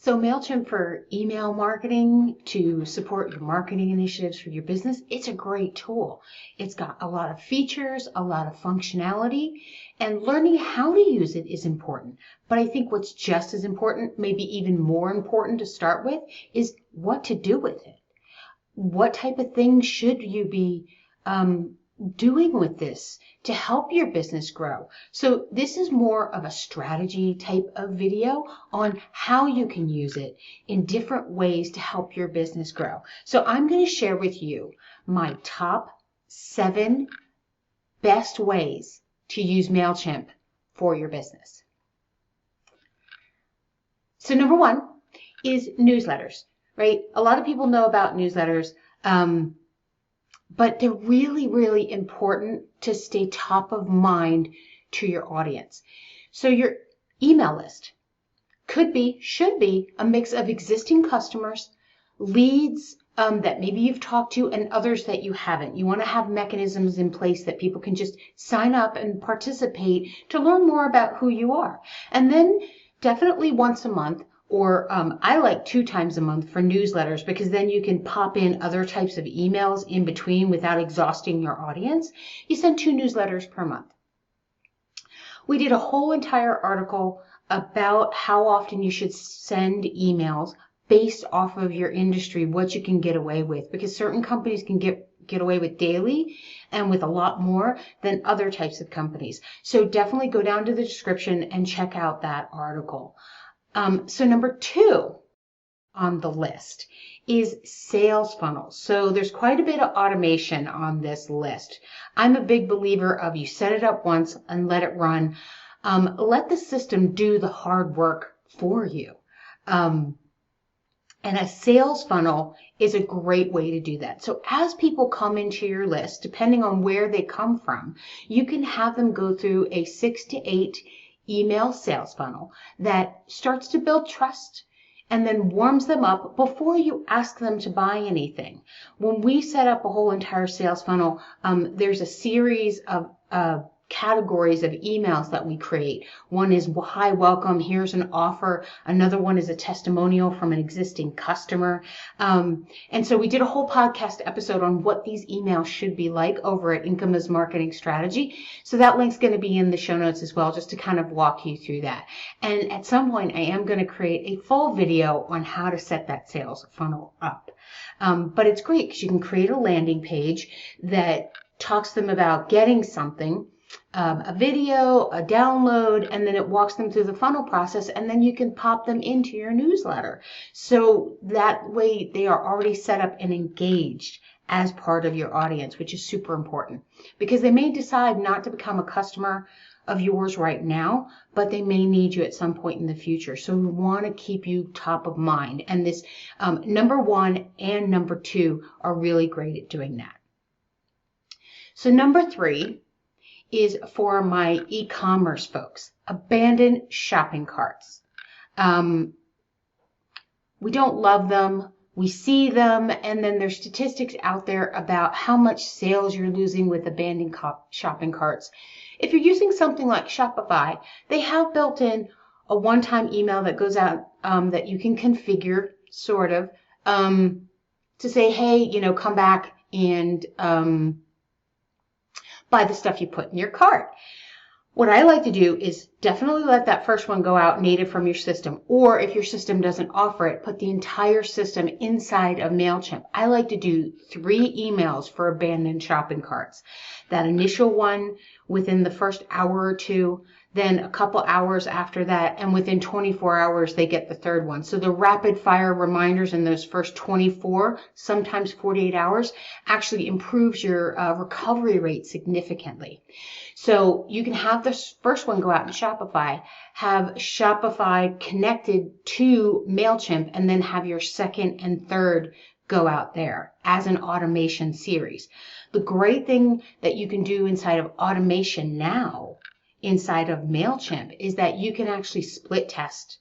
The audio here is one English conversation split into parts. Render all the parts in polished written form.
So Mailchimp for email marketing to support your marketing initiatives for your business, it's a great tool. It's got a lot of features, a lot of functionality, and learning how to use it is important. But I think what's just as important, maybe even more important to start with, is what to do with it. What type of things should you be doing with this to help your business grow? So this is more of a strategy type of video on how you can use it in different ways to help your business grow. So I'm going to share with you my top 7 best ways to use Mailchimp for your business. So number 1 is newsletters, right? A lot of people know about newsletters, but they're really, really important to stay top of mind to your audience. So your email list should be a mix of existing customers, leads that maybe you've talked to, and others that you haven't. You want to have mechanisms in place that people can just sign up and participate to learn more about who you are. And then definitely once a month, or I like 2 times a month for newsletters, because then you can pop in other types of emails in between without exhausting your audience. You send 2 newsletters per month. We did a whole entire article about how often you should send emails based off of your industry, what you can get away with, because certain companies can get away with daily and with a lot more than other types of companies. So definitely go down to the description and check out that article. So number 2 on the list is sales funnels. So there's quite a bit of automation on this list. I'm a big believer of you set it up once and let it run. Let the system do the hard work for you. And a sales funnel is a great way to do that. So as people come into your list, depending on where they come from, you can have them go through a 6 to 8 email sales funnel that starts to build trust and then warms them up before you ask them to buy anything. When we set up a whole entire sales funnel, there's a series of categories of emails that we create. One is, hi, welcome, here's an offer. Another one is a testimonial from an existing customer. And so we did a whole podcast episode on what these emails should be like over at Ecommerce Marketing Strategy. So that link's going to be in the show notes as well, just to kind of walk you through that. And at some point, I am going to create a full video on how to set that sales funnel up. But it's great because you can create a landing page that talks to them about getting something, a video, a download, and then it walks them through the funnel process, and then you can pop them into your newsletter. So that way they are already set up and engaged as part of your audience, which is super important, because they may decide not to become a customer of yours right now, but they may need you at some point in the future. So we want to keep you top of mind. And this number 1 and number 2 are really great at doing that. So number 3 is for my e-commerce folks, abandoned shopping carts. We don't love them. We see them, and then there's statistics out there about how much sales you're losing with abandoned shopping carts. If you're using something like Shopify, they have built in a one-time email that goes out that you can configure, sort of, to say, hey, come back and buy the stuff you put in your cart. What I like to do is definitely let that first one go out native from your system, or if your system doesn't offer it, put the entire system inside of Mailchimp. I like to do 3 emails for abandoned shopping carts. That initial one within the first hour or 2, then a couple hours after that, and within 24 hours, they get the 3rd one. So the rapid fire reminders in those first 24, sometimes 48 hours, actually improves your recovery rate significantly. So you can have the first one go out in Shopify, have Shopify connected to Mailchimp, and then have your 2nd and 3rd go out there as an automation series. The great thing that you can do inside of automation now, inside of Mailchimp, is that you can actually split test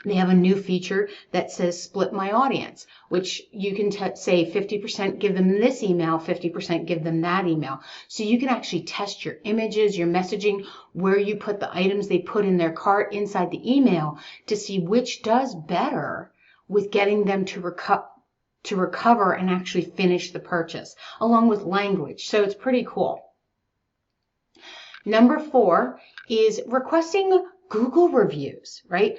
They have a new feature that says split my audience, which you can say 50% give them this email, 50% give them that email. So you can actually test your images, your messaging, where you put the items they put in their cart inside the email to see which does better with getting them to recover and actually finish the purchase, along with language. So it's pretty cool. Number 4 is requesting Google reviews, right?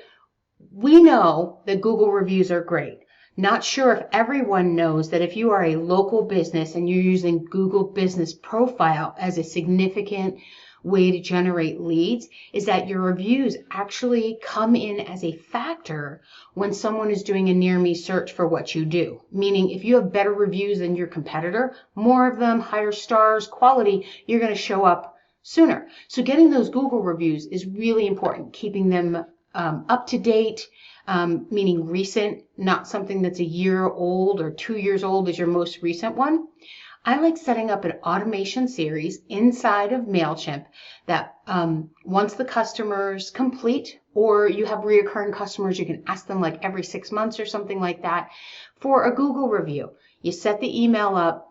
We know that Google reviews are great. Not sure if everyone knows that if you are a local business and you're using Google Business Profile as a significant way to generate leads, is that your reviews actually come in as a factor when someone is doing a near me search for what you do. Meaning if you have better reviews than your competitor, more of them, higher stars, quality, you're going to show up sooner. So getting those Google reviews is really important, keeping them up to date, meaning recent, not something that's a year old or 2 years old is your most recent one. I like setting up an automation series inside of Mailchimp that once the customers complete, or you have reoccurring customers, you can ask them like every 6 months or something like that for a Google review. You set the email up.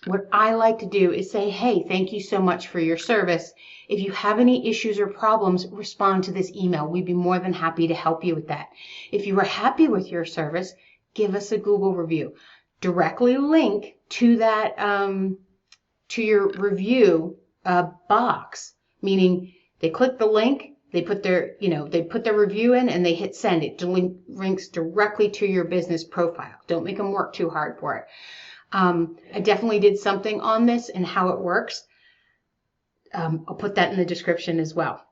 What I like to do is say, hey, thank you so much for your service. If you have any issues or problems, respond to this email. We'd be more than happy to help you with that. If you are happy with your service, give us a Google review. Directly link to that, to your review box, meaning they click the link, they put their review in and they hit send. It links directly to your business profile. Don't make them work too hard for it. I definitely did something on this and how it works. I'll put that in the description as well.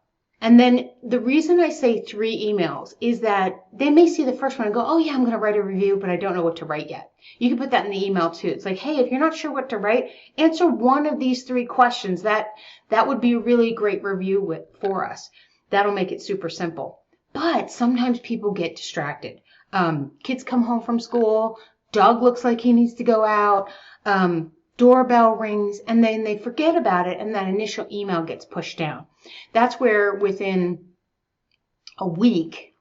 And then the reason I say 3 emails is that they may see the first one and go, oh yeah, I'm going to write a review, but I don't know what to write yet. You can put that in the email too. It's like, hey, if you're not sure what to write, answer one of these 3 questions. That would be a really great review for us. That'll make it super simple. But sometimes people get distracted. Kids come home from school, dog looks like he needs to go out, doorbell rings, and then they forget about it, and that initial email gets pushed down. That's where within a week,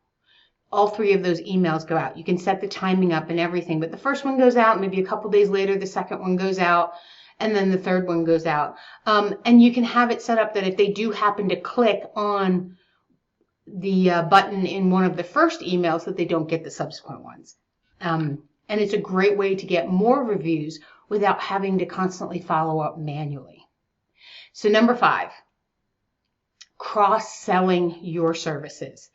all 3 of those emails go out. You can set the timing up and everything, but the first one goes out, maybe a couple days later, the second one goes out, and then the third one goes out. And you can have it set up that if they do happen to click on the button in one of the first emails, that they don't get the subsequent ones. And it's a great way to get more reviews without having to constantly follow up manually. So number 5, cross-selling your services.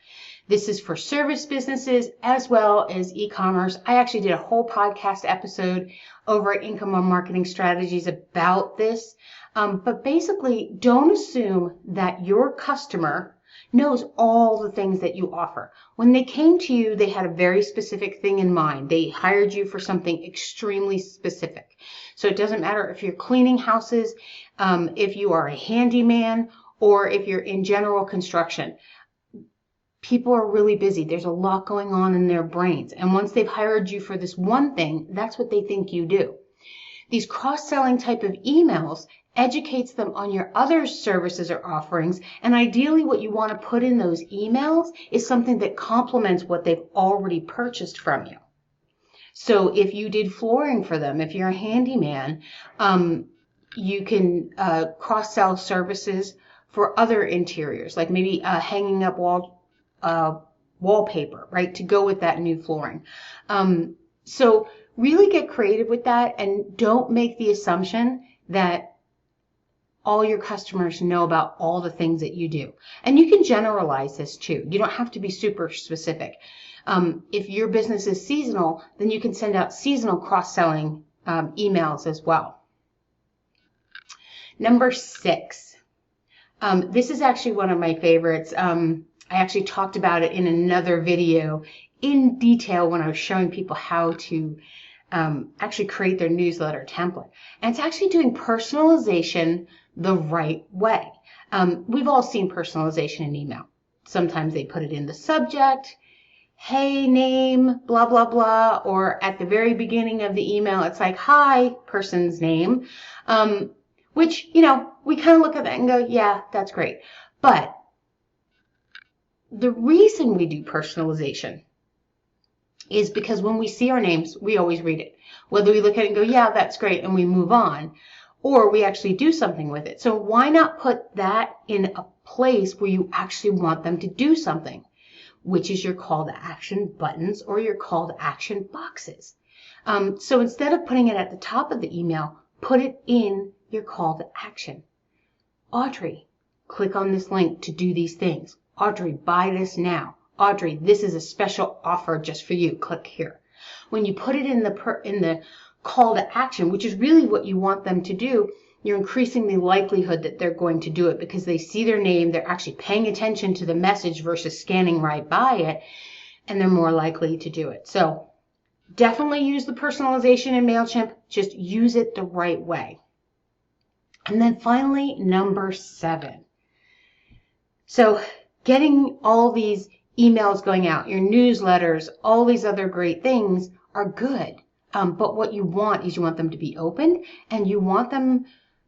This is for service businesses as well as e-commerce. I actually did a whole podcast episode over at Income on Marketing Strategies about this. But basically, don't assume that your customer knows all the things that you offer. When they came to you, they had a very specific thing in mind. They hired you for something extremely specific. So it doesn't matter if you're cleaning houses, if you are a handyman, or if you're in general construction. People are really busy. There's a lot going on in their brains. And once they've hired you for this one thing, that's what they think you do. These cross-selling type of emails educates them on your other services or offerings, and ideally what you want to put in those emails is something that complements what they've already purchased from you. So if you did flooring for them, if you're a handyman, you can cross-sell services for other interiors, like maybe hanging up wallpaper, right, to go with that new flooring. So really get creative with that, and don't make the assumption that all your customers know about all the things that you do. And you can generalize this too. You don't have to be super specific. If your business is seasonal, then you can send out seasonal cross-selling emails as well. Number 6. This is actually one of my favorites. I actually talked about it in another video in detail when I was showing people how to actually create their newsletter template. And it's actually doing personalization the right way. We've all seen personalization in email. Sometimes they put it in the subject, hey, name, blah, blah, blah, or at the very beginning of the email, it's like, hi, person's name, which, we kind of look at that and go, yeah, that's great. But the reason we do personalization is because when we see our names, we always read it. Whether we look at it and go, yeah, that's great, and we move on, or we actually do something with it. So why not put that in a place where you actually want them to do something, which is your call to action buttons or your call to action boxes. So instead of putting it at the top of the email, put it in your call to action. Audrey, click on this link to do these things. Audrey, buy this now. Audrey, this is a special offer just for you. Click here. When you put it in the call to action, which is really what you want them to do, you're increasing the likelihood that they're going to do it because they see their name, they're actually paying attention to the message versus scanning right by it, and they're more likely to do it. So definitely use the personalization in Mailchimp. Just use it the right way. And then finally, number 7. So getting all these emails going out, your newsletters, all these other great things are good. But what you want is you want them to be open, and you want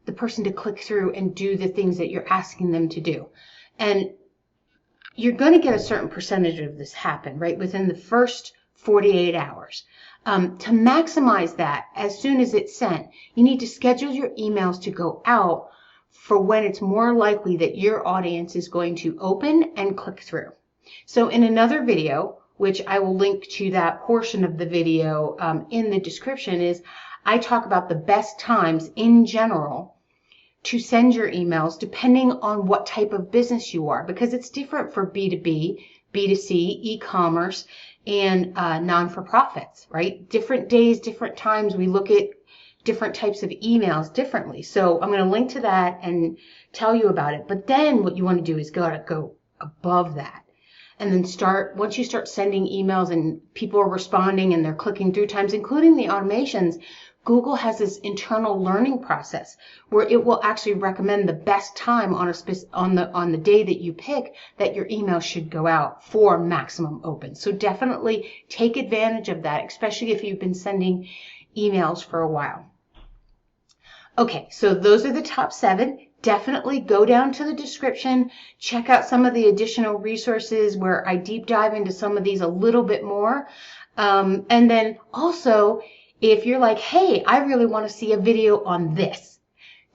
the person to click through and do the things that you're asking them to do. And you're going to get a certain percentage of this happen, right, within the first 48 hours. To maximize that, as soon as it's sent, you need to schedule your emails to go out for when it's more likely that your audience is going to open and click through. So in another video, which I will link to that portion of the video in the description, is I talk about the best times in general to send your emails depending on what type of business you are, because it's different for B2B, B2C, e-commerce, and non-for-profits, right? Different days, different times, we look at different types of emails differently. So I'm going to link to that and tell you about it. But then what you want to do is go above that. And then once you start sending emails and people are responding and they're clicking through times, including the automations, Google has this internal learning process where it will actually recommend the best time on the day that you pick that your email should go out for maximum open. So definitely take advantage of that, especially if you've been sending emails for a while. Okay, so those are the top 7. Definitely go down to the description, check out some of the additional resources where I deep dive into some of these a little bit more. And then also, if you're like, hey, I really want to see a video on this,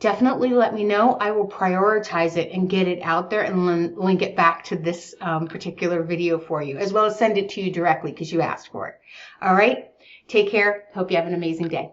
definitely let me know. I will prioritize it and get it out there and link it back to this particular video for you, as well as send it to you directly because you asked for it. All right, take care. Hope you have an amazing day.